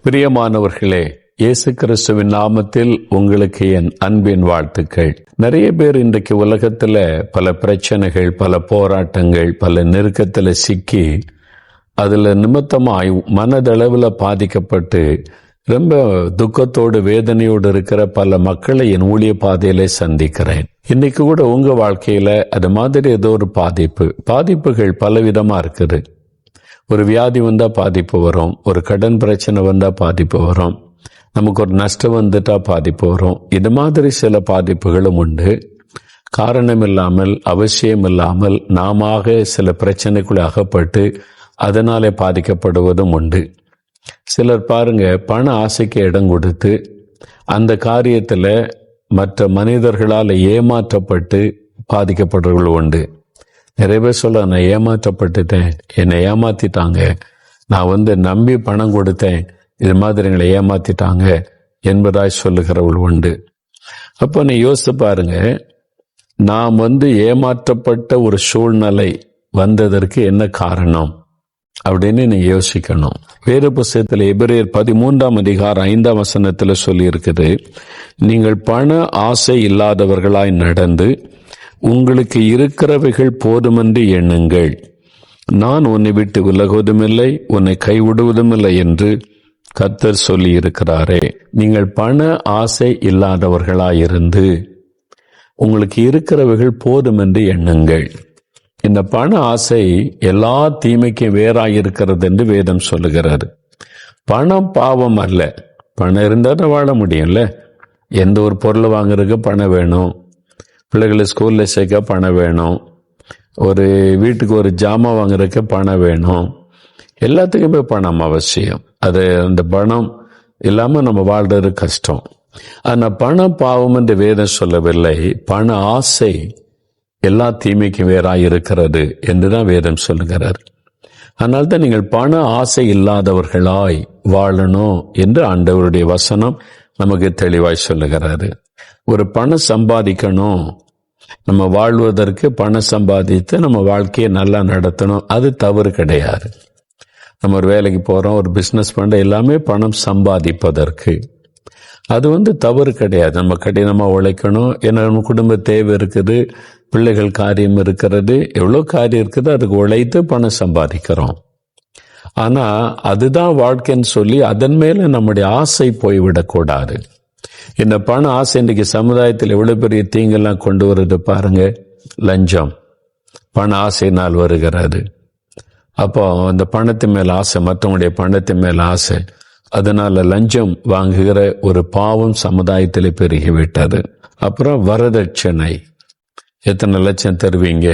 பிரியமானவர்களே, இயேசு கிறிஸ்துவின் நாமத்தில் உங்களுக்கு என் அன்பின் வாழ்த்துக்கள். நிறைய பேர் இன்றைக்கு உலகத்துல பல பிரச்சனைகள், பல போராட்டங்கள், பல நெருக்கத்துல சிக்கி அதுல நிமித்தமாய் மனதளவுல பாதிக்கப்பட்டு ரொம்ப துக்கத்தோடு வேதனையோடு இருக்கிற பல மக்களை என் ஊழிய பாதையில சந்திக்கிறேன். இன்னைக்கு கூட உங்க வாழ்க்கையில அது மாதிரி ஏதோ ஒரு பாதிப்புகள் பலவிதமா இருக்குது. ஒரு வியாதி வந்தா பாதிப்பு வரும், ஒரு கடன் பிரச்சனை வந்தா பாதிப்பு வரும், நமக்கு ஒரு நஷ்டம் வந்துட்டா பாதிப்பு வரும். இது மாதிரி சில பாதிப்புகளும் உண்டு. காரணம் இல்லாமல், அவசியம் இல்லாமல் நாம சில பிரச்சனைக்குள்ள அகப்பட்டு அதனாலே பாதிக்கப்படுவதும் உண்டு. சிலர் பாருங்க, பண ஆசைக்கு இடம் கொடுத்து அந்த காரியத்துல மற்ற மனிதர்களால் ஏமாற்றப்பட்டு பாதிக்கப்படுறவர்கள் உண்டு. நிறைய பேர் சொல்ல, நான் ஏமாற்றப்பட்டுட்டேன், என்னை ஏமாத்திட்டாங்க, நான் நம்பி பணம் கொடுத்தேன், இது மாதிரி எங்களை ஏமாத்திட்டாங்க என்பதாய் சொல்லுகிறவள் உண்டு. அப்போ நீ யோசித்து பாருங்க, நாம் ஏமாற்றப்பட்ட ஒரு சூழ்நிலை வந்ததற்கு என்ன காரணம் அப்படின்னு நீ யோசிக்கணும். வேறு புத்தகத்தில் எபிரேயர் 13ஆம் அதிகாரம் 5ஆம் வசனத்தில் சொல்லி இருக்குது, நீங்கள் பண ஆசை இல்லாதவர்களாய் நடந்து உங்களுக்கு இருக்கிறவைகள் போதுமென்று எண்ணுங்கள். நான் உன்னை விட்டு விலகுவதுமில்லை, உன்னை கைவிடுவதுமில்லை என்று கர்த்தர் சொல்லி இருக்கிறாரே. நீங்கள் பண ஆசை இல்லாதவர்களாயிருந்து உங்களுக்கு இருக்கிறவைகள் போதுமென்று எண்ணுங்கள். இந்த பண ஆசை எல்லா தீமைக்கும் வேறாயிருக்கிறது என்று வேதம் சொல்லுகிறாரு. பணம் பாவம் அல்ல. பணம் இருந்தால் வாழ முடியும்ல. எந்த ஒரு பொருள் வாங்குறதுக்கு பணம் வேணும், பிள்ளைகளை ஸ்கூலில் சேர்க்க பணம் வேணும், ஒரு வீட்டுக்கு ஒரு ஜாமான் வாங்குறதுக்கு பணம் வேணும், எல்லாத்துக்குமே பணம் அவசியம். அந்த பணம் இல்லாமல் நம்ம வாழ்றது கஷ்டம். ஆனால் பணம் பாவம் என்று வேதம் சொல்லவில்லை. பண ஆசை எல்லா தீமைக்கும் வேறாயிருக்கிறது என்றுதான் வேதம் சொல்லுகிறார். அதனால்தான் நீங்கள் பண ஆசை இல்லாதவர்களாய் வாழணும் என்று ஆண்டவருடைய வசனம் நமக்கு தெளிவாய் சொல்லுகிறாரு. ஒரு பணம் சம்பாதிக்கணும், நம்ம வாழ்வதற்கு பணம் சம்பாதித்து நம்ம வாழ்க்கையை நல்லா நடத்தணும், அது தவறு கிடையாது. நம்ம ஒரு வேலைக்கு போறோம், ஒரு பிசினஸ் பண்ற, எல்லாமே பணம் சம்பாதிப்பதற்கு. அது தவறு கிடையாது. நம்ம கடினமா உழைக்கணும், ஏன்னா நம்ம குடும்ப தேவை இருக்குது, பிள்ளைகள் காரியம் இருக்கிறது, எவ்வளவு காரியம் இருக்குது, அதுக்கு உழைத்து பணம் சம்பாதிக்கிறோம். ஆனா அதுதான் வாழ்க்கைன்னு சொல்லி அதன் மேல நம்முடைய ஆசை போய்விடக்கூடாது. இந்த பண ஆசை இன்றைக்கு சமுதாயத்தில் எவ்வளவு பெரிய தீங்கெல்லாம் கொண்டு வருது பாருங்க. லஞ்சம் பண ஆசையினால் வருகிறது. அப்போ அந்த பணத்தின் மேல ஆசை, மற்றவங்களுடைய பணத்தின் மேல ஆசை, அதனால லஞ்சம் வாங்குகிற ஒரு பாவம் சமுதாயத்தில் பெருகிவிட்டது. அப்புறம் வரதட்சணை, எத்தனை லட்சம் தருவீங்க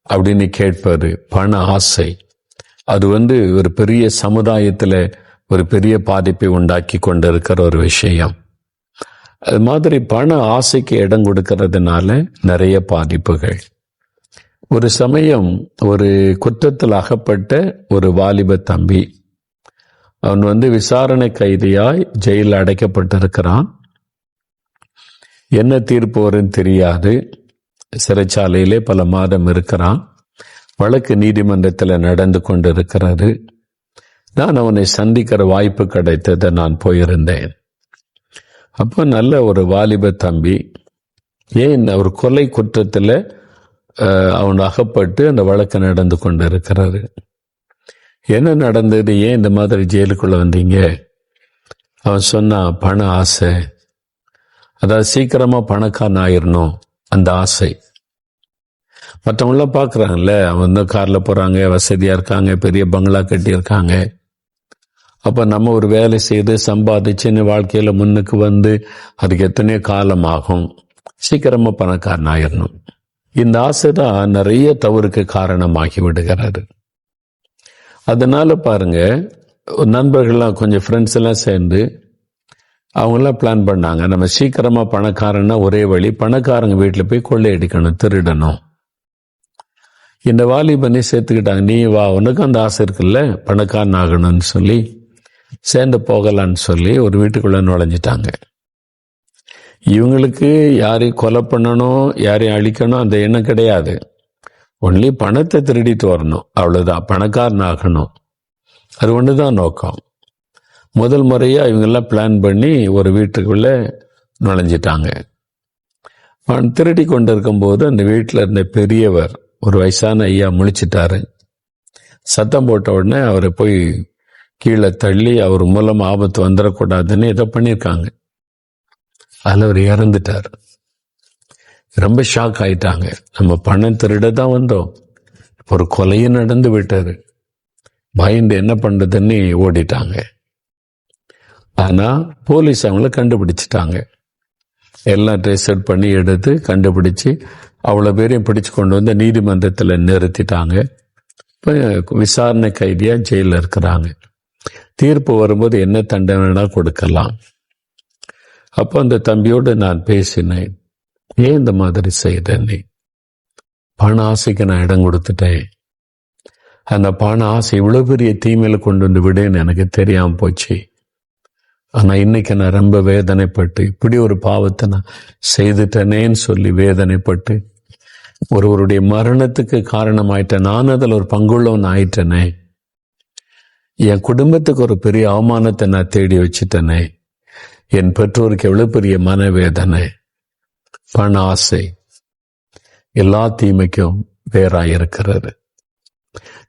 அப்படின்னு கேட்பாரு. பண ஆசை அது ஒரு பெரிய சமுதாயத்தில் ஒரு பெரிய பாதிப்பை உண்டாக்கி கொண்டிருக்கிற ஒரு விஷயம். அது மாதிரி பண ஆசைக்கு இடம் கொடுக்கறதுனால நிறைய பாதிப்புகள். ஒரு சமயம் ஒரு குற்றத்தில் அகப்பட்ட ஒரு வாலிப தம்பி, அவன் விசாரணை கைதியாய் ஜெயிலில் அடைக்கப்பட்டிருக்கிறான். என்ன தீர்ப்பு வரும்னு தெரியாது. சிறைச்சாலையிலே பல மாதம் இருக்கிறான். வழக்கு நீதிமன்றத்தில் நடந்து கொண்டிருக்கிறது. நான் அவனை சந்திக்கிற வாய்ப்பு கிடைத்ததை நான் போயிருந்தேன். அப்போ நல்ல ஒரு வாலிப தம்பி, ஏன் ஒரு கொலை குற்றத்தில் அவன் அகப்பட்டு அந்த வழக்கு நடந்து கொண்டிருக்கிறாரு. என்ன நடந்தது, ஏன் இந்த மாதிரி ஜெயிலுக்குள்ள வந்தீங்க? அவன் சொன்னான், பண ஆசை, அதாவது சீக்கிரமா பணக்காரன் ஆயிரணும் அந்த ஆசை. மற்றவங்களாம் பார்க்குறாங்கல்ல, அவன் காரில் போகிறாங்க, வசதியாக இருக்காங்க, பெரிய பங்களா கட்டியிருக்காங்க. அப்போ நம்ம ஒரு வேலை செய்து சம்பாதிச்சுன்னு வாழ்க்கையில் முன்னுக்கு அதுக்கு எத்தனையோ காலம் ஆகும், சீக்கிரமாக பணக்காரன் ஆயிடணும். இந்த ஆசை தான் நிறைய தவறுக்கு காரணமாகி விடுகிறாரு. அதனால பாருங்க, நண்பர்கள்லாம் கொஞ்சம் ஃப்ரெண்ட்ஸ் எல்லாம் சேர்ந்து அவங்களாம் பிளான் பண்ணாங்க, நம்ம சீக்கிரமாக பணக்காரன்னா ஒரே வழி, பணக்காரங்க வீட்டில் போய் கொள்ளையடிக்கணும், திருடணும். இந்த வாலிபனை சேர்த்துக்கிட்டாங்க. நீ வா, உனக்கு அந்த ஆசை இருக்குல்ல, பணக்காரன் ஆகணும்னு சொல்லி சேர்ந்து போகலான்னு சொல்லி ஒரு வீட்டுக்குள்ள நுழைஞ்சிட்டாங்க. இவங்களுக்கு யாரையும் கொலை பண்ணணும், யாரையும் அழிக்கணும் அந்த எண்ணம் கிடையாது. ஒன்லி பணத்தை திருடிட்டு வரணும், அவ்வளவுதான், பணக்காரன் ஆகணும். அது ஒண்ணுதான் நோக்கம். முதல் முறையா இவங்கெல்லாம் பிளான் பண்ணி ஒரு வீட்டுக்குள்ள நுழைஞ்சிட்டாங்க. திருடி கொண்டு இருக்கும்போது அந்த வீட்டில் இருந்த பெரியவர், ஒரு வயசான ஐயா, முழிச்சிட்டாரு. சத்தம் போட்ட உடனே அவரை போய் கீழே தள்ளி அவர் மூலம் ஆபத்து வந்துடக்கூடாதுன்னு ஏதோ பண்ணியிருக்காங்க. அதில் அவர் இறந்துட்டார். ரொம்ப ஷாக் ஆயிட்டாங்க. நம்ம பணம் திருட தான் வந்தோம், ஒரு கொலையும் நடந்து விட்டாரு. பயந்து என்ன பண்றதுன்னு ஓடிட்டாங்க. ஆனா போலீஸ் அவங்கள கண்டுபிடிச்சிட்டாங்க. எல்லாம் ட்ரேஸ் அவுட் பண்ணி எடுத்து கண்டுபிடிச்சு அவ்வளவு பேரையும் பிடிச்சு கொண்டு வந்து நீதிமன்றத்தில் நிறுத்திட்டாங்க. இப்போ விசாரணை கைதியா ஜெயில இருக்கிறாங்க. தீர்ப்பு வரும்போது என்ன தண்டனை கொடுக்கலாம். அப்போ அந்த தம்பியோடு நான் பேசினேன். ஏன் இந்த மாதிரி செய்தேன்? பண ஆசைக்கு நான் இடம் கொடுத்துட்டேன். அந்த பண ஆசை இவ்வளவு பெரிய தீமையில கொண்டு வந்து விடுன்னு எனக்கு தெரியாம போச்சு. ஆனா இன்னைக்கு நான் ரொம்ப வேதனைப்பட்டு, இப்படி ஒரு பாவத்தை நான் செய்துட்டேனேன்னு சொல்லி வேதனைப்பட்டு ஒருவருடைய மரணத்துக்கு காரணமாயிட்டேன். நான் அதில் ஒரு பங்குள்ளவன் ஆயிட்டேனே. என் குடும்பத்துக்கு ஒரு பெரிய அவமானத்தை நான் தேடி வச்சுட்டேனே. என் பெற்றோருக்கு எவ்வளவு பெரிய மனவேதனை. பண ஆசை எல்லா தீமைக்கும் வேறாயிருக்கிறது.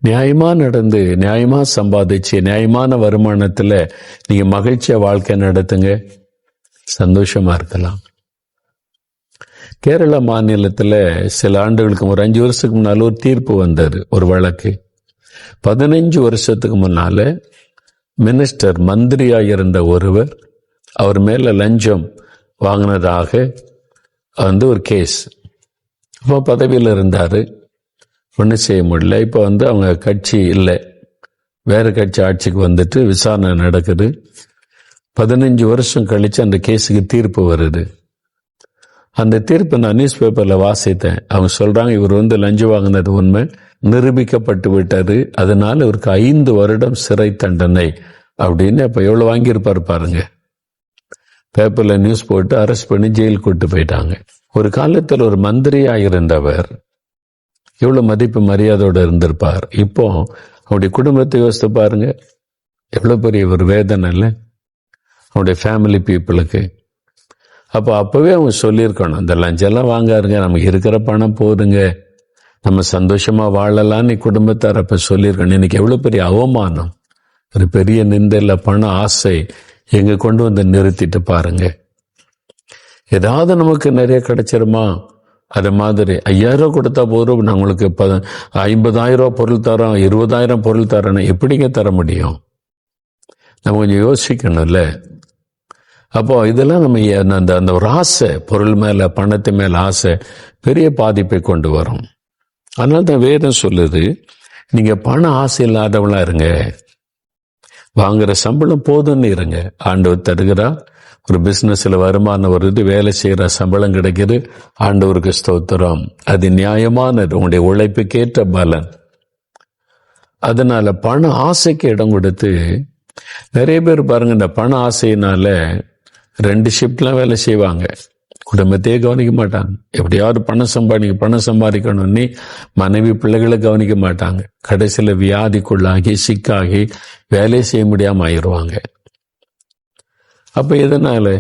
நியாயமா நடந்து, நியாயமா சம்பாதிச்சு, நியாயமான வருமானத்துல நீங்க மகிழ்ச்சியா வாழ்க்கை நடத்துங்க, சந்தோஷமா இருக்கலாம். கேரளா மாநிலத்துல சில ஆண்டுகளுக்கு, ஒரு 5 வருஷத்துக்கு முன்னால ஒரு தீர்ப்பு வந்தது. ஒரு வழக்கு 15 வருஷத்துக்கு முன்னால மினிஸ்டர், மந்திரியா இருந்த ஒருவர், அவர் மேல லஞ்சம் வாங்கினதாக ஒரு கேஸ். அப்போ பதவியில் இருந்தாரு, ஒன்றும் செய்ய முடியல. இப்போ அவங்க கட்சி இல்லை, வேற கட்சி ஆட்சிக்கு வந்துட்டு விசாரணை நடக்குது. 15 வருஷம் கழிச்சு அந்த கேஸுக்கு தீர்ப்பு வருது. அந்த தீர்ப்பு நான் நியூஸ் பேப்பர்ல வாசித்தேன். அவங்க சொல்றாங்க, இவர் லஞ்சம் வாங்கினது உண்மை, நிரூபிக்கப்பட்டு விட்டது, அதனால இவருக்கு 5 வருடம் சிறை தண்டனை அப்படின்னு. அப்ப எவ்வளவு வாங்கியிருப்பாரு பாருங்க. பேப்பர்ல நியூஸ் போட்டு அரெஸ்ட் பண்ணி ஜெயிலுக்கு கூட்டு போயிட்டாங்க. ஒரு காலத்தில் ஒரு மந்திரியா இருந்தவர் எவ்வளவு மதிப்பு மரியாதையோட இருந்திருப்பார். இப்போ அவருடைய குடும்பத்தை யோசித்து பாருங்க, எவ்வளவு பெரிய ஒரு வேதனை இல்லை அவருடைய ஃபேமிலி பீப்புளுக்கு. அப்பவே அவங்க சொல்லியிருக்கணும், இந்த லஞ்செல்லாம் வாங்காருங்க, நமக்கு இருக்கிற பணம் போதுங்க, நம்ம சந்தோஷமா வாழலான்னு குடும்பத்தார் அப்ப சொல்லியிருக்கணும். இன்னைக்கு எவ்வளவு பெரிய அவமானம், ஒரு பெரிய நிந்தையில பண ஆசை எங்க கொண்டு வந்து நிறுத்திட்டு பாருங்க. ஏதாவது நமக்கு நிறைய கிடைச்சிருமா? அது மாதிரி 5000 கொடுத்தா போதும், நான் உங்களுக்கு 50,000 பொருள் தரோம், 20,000 பொருள் தரேன்னு எப்படிங்க தர முடியும்? நம்ம கொஞ்சம் யோசிக்கணும்ல. அப்போ இதெல்லாம் நம்ம அந்த ஒரு ஆசை, பொருள் மேல, பணத்து மேல ஆசை பெரிய பாதிப்பை கொண்டு வரும். அதனால தான் வேதம் சொல்லுது, நீங்க பண ஆசை இல்லாதவங்களா இருங்க, வாங்குற சம்பளம் போதும்னு இருங்க. ஆண்டவர் தருகிறா, ஒரு பிசினஸ்ல வருமானம் வருது, வேலை செய்யற சம்பளம் கிடைக்குது, ஆண்டவருக்கு ஸ்தோத்திரம், அது நியாயமானது, உங்களுடைய உழைப்புக்கேற்ற பலன். அதனால பண ஆசைக்கு இடம் கொடுத்து நிறைய பேர் பாருங்க, இந்த பண ஆசையினால 2 ஷிப்ட்லாம் வேலை செய்வாங்க, குடும்பத்தையே கவனிக்க மாட்டாங்க. எப்படியாவது பணம் சம்பாதிக்கணும்னு மனைவி பிள்ளைகளை கவனிக்க மாட்டாங்க. கடைசியில வியாதிக்குள்ளாகி சிக்காகி வேலை செய்ய முடியாம ஆயிடுவாங்க. அப்ப எதனால?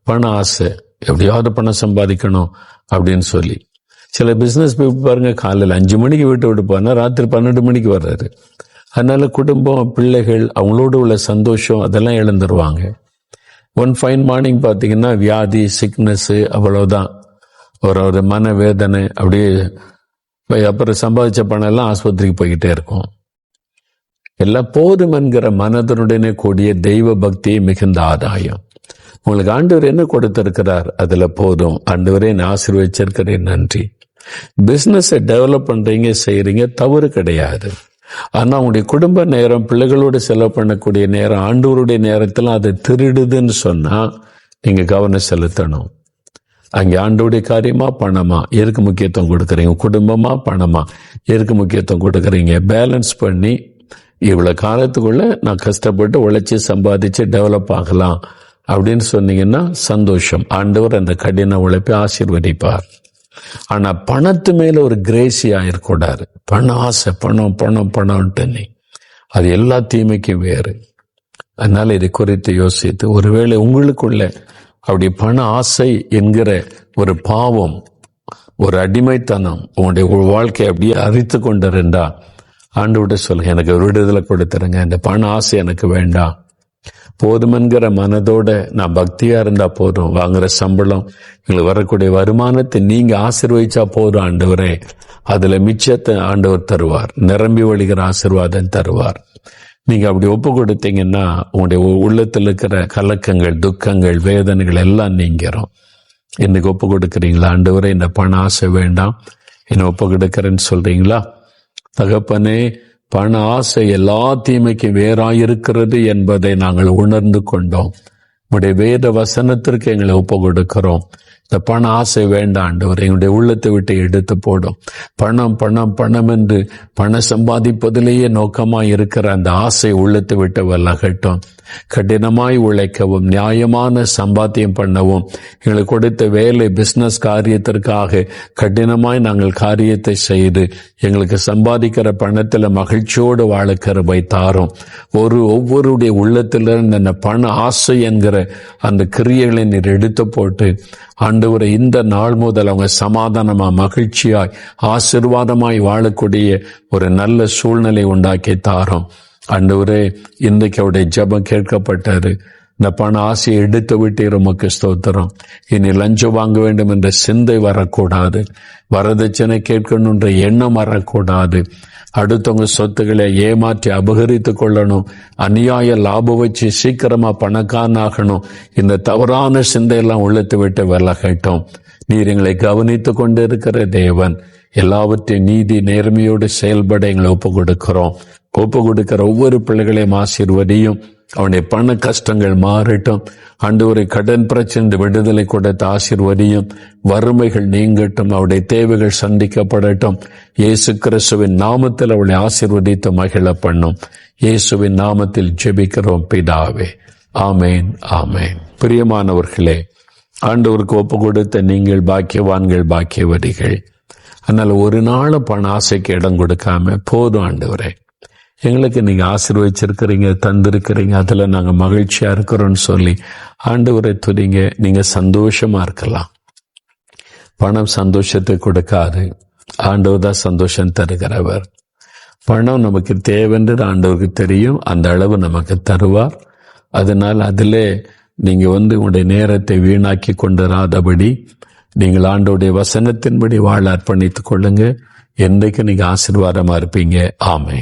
பண ஆசை, எப்படியாவது பணம் சம்பாதிக்கணும் அப்படின்னு சொல்லி. சில பிசினஸ் பீப்புள் பாருங்க, காலையில் 5 மணிக்கு வீட்டை விட்டு போனா ராத்திரி 12 மணிக்கு வர்றாரு. அதனால குடும்பம், பிள்ளைகள், அவங்களோட உள்ள சந்தோஷம் அதெல்லாம் இழந்துருவாங்க. ஒன் ஃபைன் மார்னிங் பார்த்தீங்கன்னா வியாதி, சிக்னஸ், அவ்வளவுதான், ஒரு மனவேதனை. அப்படியே அப்புறம் சம்பாதிச்ச பணம் எல்லாம் ஆஸ்பத்திரிக்கு போய்கிட்டே இருக்கும். எல்லாம் போதும் என்கிற மனதனுடனே கூடிய தெய்வ பக்தி மிகுந்த ஆதாயம். உங்களுக்கு ஆண்டவர் என்ன கொடுத்திருக்கிறார், அதுல போதும். ஆண்டவரே நான் ஆசீர்வதிச்சிருக்கிறேன், நன்றி. பிசினஸ் டெவலப் பண்றீங்க, செய்யறீங்க, தவறு கிடையாது. ஆனா உங்களுடைய குடும்ப நேரம், பிள்ளைகளோடு செலவு பண்ணக்கூடிய நேரம், ஆண்டவருடைய நேரத்துல அதை திருடுதுன்னு சொன்னா நீங்க கவனம் செலுத்தணும். அங்கே ஆண்டவருடைய காரியமா பணமா எதுக்கு முக்கியத்துவம் கொடுக்குறீங்க, குடும்பமா பணமா எதுக்கு முக்கியத்துவம் கொடுக்குறீங்க? பேலன்ஸ் பண்ணி இவ்வளவு காலத்துக்குள்ள நான் கஷ்டப்பட்டு உழைச்சி சம்பாதிச்சு டெவலப் ஆகலாம் அப்படின்னு சொன்னீங்கன்னா சந்தோஷம். ஆண்டவர் அந்த கடின உழைப்பை ஆசீர்வதிப்பார். ஆனா பணத்து மேல ஒரு கிரேசியா இருக்கக்கூடாது. பண ஆசை, பணம் பணம் பணம்ட்டு அது எல்லா தீமைக்கும் வேறு. அதனால இதை குறித்து யோசித்து, ஒருவேளை உங்களுக்குள்ள அப்படி பண ஆசை என்கிற ஒரு பாவம், ஒரு அடிமைத்தனம் உங்களுடைய வாழ்க்கையை அப்படியே அரித்து கொண்டிருந்தா ஆண்டவர்கிட்ட சொல்லுங்க, எனக்கு விடுதலை கொடுத்துருங்க, இந்த பண ஆசை எனக்கு வேண்டாம், போதுமென்கிற மனதோட நான் பக்தியா இருந்தா போதும், வாங்குற சம்பளம் எங்களுக்கு வரக்கூடிய வருமானத்தை நீங்க ஆசீர்வதிச்சா போதும் ஆண்டவரே, அதுல மிச்சத்தை ஆண்டவர் தருவார், நிரம்பி வழிகிற ஆசீர்வாதம் தருவார். நீங்க அப்படி ஒப்பு கொடுத்தீங்கன்னா உங்களுடைய உள்ளத்தில் இருக்கிற கலக்கங்கள், துக்கங்கள், வேதனைகள் எல்லாம் நீங்கிறோம். இன்னைக்கு ஒப்பு கொடுக்குறீங்களா? ஆண்டவரே, இந்த பண ஆசை வேண்டாம், என்ன ஒப்பு கொடுக்கிறேன்னு சொல்றீங்களா? தகப்பனே, பண ஆசை எல்லா தீமைக்கும் வேறாயிருக்கிறது என்பதை நாங்கள் உணர்ந்து கொண்டோம். உங்களுடைய வேத வசனத்திற்கு எங்களை ஒப்பு கொடுக்கிறோம். இந்த பண ஆசை வேண்டாம் ஆண்டவரே, எங்களுடைய உள்ளத்தை விட்டு எடுத்து போடும். பணம் பணம் பணம் என்று பணம் சம்பாதிப்பதிலேயே நோக்கமாய் இருக்கிற அந்த ஆசை உள்ளத்தை விட்டு விலகட்டும். கடினமாய் உழைக்கவும், நியாயமான சம்பாத்தியம் பண்ணவும், எங்களுக்கு கொடுத்த வேலை பிசினஸ் காரியத்திற்காக கடினமாய் நாங்கள் காரியத்தை செய்து எங்களுக்கு சம்பாதிக்கிற பணத்தில் மகிழ்ச்சியோடு வாழ கிருபை தாரும். ஒவ்வொருடைய உள்ளத்திலிருந்து அந்த பண ஆசை என்கிற அந்த கிரியைகளை நீர் எடுத்து போட்டு ஆண்டவரை இந்த நாள் முதல் அவங்க சமாதானமா, மகிழ்ச்சியாய், ஆசீர்வாதமாய் வாழக்கூடிய ஒரு நல்ல சூழ்நிலை உண்டாக்கி தாரும். ஆண்டவரே, இன்றைக்கு அவருடைய ஜெபம் கேட்கப்பட்டாரு. இந்த பண ஆசையை எடுத்து விட்டு உமக்கு ஸ்தோத்திரம். இனி லஞ்சம் வாங்க வேண்டும் என்ற சிந்தை வரக்கூடாது, வரதட்சணை கேட்கணும் என்ற எண்ணம் வரக்கூடாது, அடுத்தவங்க சொத்துக்களை ஏமாற்றி அபகரித்து கொள்ளணும், அநியாய லாபம் வச்சு சீக்கிரமா பணக்காரனாகணும், இந்த தவறான சிந்தையெல்லாம் உள்ளத்தை விட்டு விலகட்டும். நீர் எங்களை கவனித்து கொண்டு இருக்கிற தேவன், எல்லாவற்றையும் நீதி நேர்மையோடு செயல்பட எங்களை ஒப்பு கொடுக்கிறோம். ஒப்பு கொடுக்கிற ஒவ்வொரு பிள்ளைகளையும் ஆசீர்வதியும். அவனுடைய பண கஷ்டங்கள் மாறட்டும். ஆண்டவரை கடன் பிரச்சனை விடுதலை கொடுத்த ஆசீர்வதியும். வறுமைகள் நீங்கட்டும். அவருடைய தேவைகள் சந்திக்கப்படட்டும். இயேசு கிறிஸ்துவின் நாமத்தில் அவளை ஆசீர்வதித்து மகிழ பண்ணும். இயேசுவின் நாமத்தில் ஜெபிக்கிறோம் பிதாவே. ஆமேன், ஆமேன். பிரியமானவர்களே, ஆண்டவருக்கு ஒப்பு கொடுத்த நீங்கள் பாக்கியவான்கள், பாக்கியவதிகள். அதனால ஒரு நாள் பண ஆசைக்கு இடம் கொடுக்காம, போதும் ஆண்டவரே, எங்களுக்கு நீங்க ஆசீர்வதிச்சிருக்கிறீங்க, தந்திருக்கிறீங்க, அதுல நாங்க மகிழ்ச்சியா இருக்கிறோம்னு சொல்லி ஆண்டவரை துதிங்க. நீங்க சந்தோஷமா இருக்கலாம். பணம் சந்தோஷத்தை கொடுக்காது, ஆண்டவர் தான் சந்தோஷம் தருகிறவர். பணம் நமக்கு தேவைன்றது ஆண்டவருக்கு தெரியும், அந்த அளவு நமக்கு தருவார். அதனால் அதிலே நீங்க உங்களுடைய நேரத்தை வீணாக்கி கொண்டிராதபடி நீங்கள் ஆண்டவருடைய வசனத்தின்படி வாழ அர்ப்பணித்துக் கொள்ளுங்க. என்றைக்கு நீங்க ஆசீர்வாதமா இருப்பீங்க. ஆமென்.